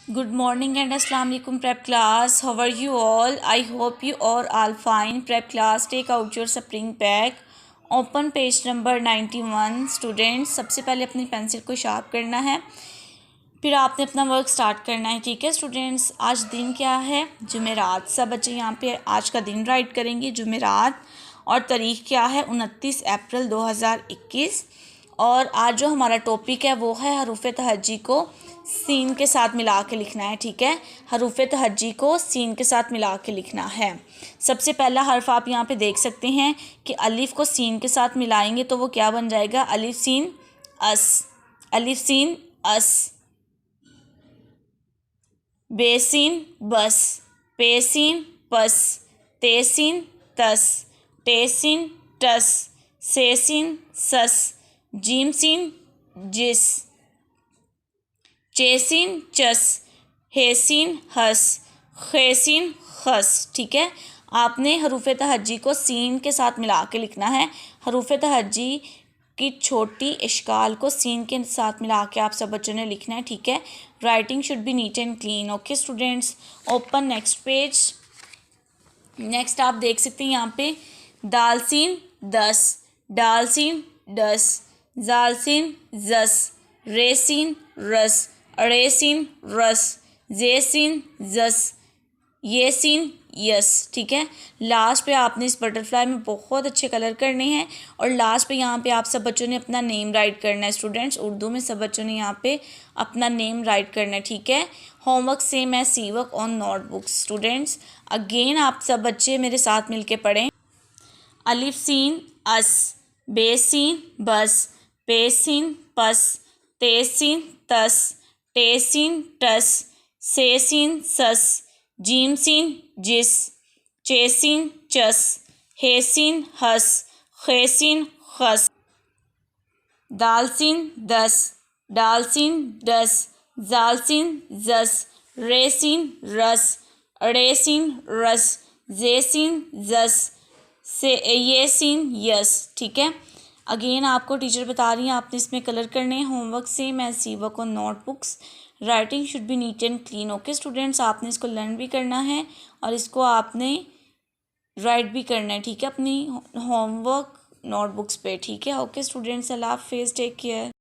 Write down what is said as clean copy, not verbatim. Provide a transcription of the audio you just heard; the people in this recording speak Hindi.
Good morning and Assalamu alaikum prep class. How are you all? I hope you are all fine. Prep class, take out your spring pack. Open page number 91. Students, सबसे पहले अपनी पेंसिल को शार्प करना है, फिर आपने अपना वर्क स्टार्ट करना है। ठीक है स्टूडेंट्स, आज दिन क्या है? जुमेरात। सब बच्चे यहाँ पे आज का दिन राइट करेंगे, जुमेरात। और तारीख़ क्या है? 29 अप्रैल 2021। और आज जो हमारा टॉपिक है वो है हरूफ तहज्जी को सीन के साथ मिला के लिखना है। ठीक है, हरूफ तहज्जी को सीन के साथ मिला के लिखना है। सबसे पहला हर्फ आप यहाँ पे देख सकते हैं कि अलिफ को सीन के साथ मिलाएंगे तो वो क्या बन जाएगा? अलिफ सीन अस। अलिफ सीन अस। बेसीन बस। पेसीन पस। तेसीन तस। टेसीन टस। सेसीन सस। जीमसीन जिस। चेसीन चस। हेसीन हस। खेसीन खस। ठीक है, आपने हरूफ तहज्जी को सीन के साथ मिला के लिखना है। हरूफ तहज्जी की छोटी इश्काल को सीन के साथ मिला के आप सब बच्चों ने लिखना है। ठीक है, writing should be neat and clean. Okay students, open next page. Next आप देख सकते हैं यहाँ पे दालसीन 10, डालसीन 10, जालसीन जस, रेसीन रस, अड़ेसीन रस, जेसीन जस, येसीन यस। ठीक है, लास्ट पे आपने इस बटरफ्लाई में बहुत अच्छे कलर करने हैं और लास्ट पे यहाँ पे आप सब बच्चों ने अपना नेम राइट करना है। स्टूडेंट्स, उर्दू में सब बच्चों ने यहाँ पे अपना नेम राइट करना है। ठीक है, होमवर्क सेम है, C work on notebooks. Students, again आप सब बच्चे मेरे साथ मिलके पढ़ें। अलिफ सीन अस, बेसीन बस, पेसीन पस, तेसीन तस, टेसीन टस, सेसीन सस, जीमसीन जिस, चेसीन चस, हेसीन हस, खेसीन खस। दालसीन 10, डालसीन 10, जालसीन जस, रेसीन रस, अड़ेसीन रस, जेसीन जस, से येसीन यस। ठीक है, अगेन आपको टीचर बता रही हैं आपने इसमें कलर करने हैं। होमवर्क सेम है, C work on notebooks. Writing should be neat and clean. Okay students, आपने इसको लर्न भी करना है और इसको आपने राइट भी करना है। ठीक है, अपनी होमवर्क नोटबुक्स पे। ठीक है, ओके स्टूडेंट्स, अल्लाह हाफिज़, टेक केयर।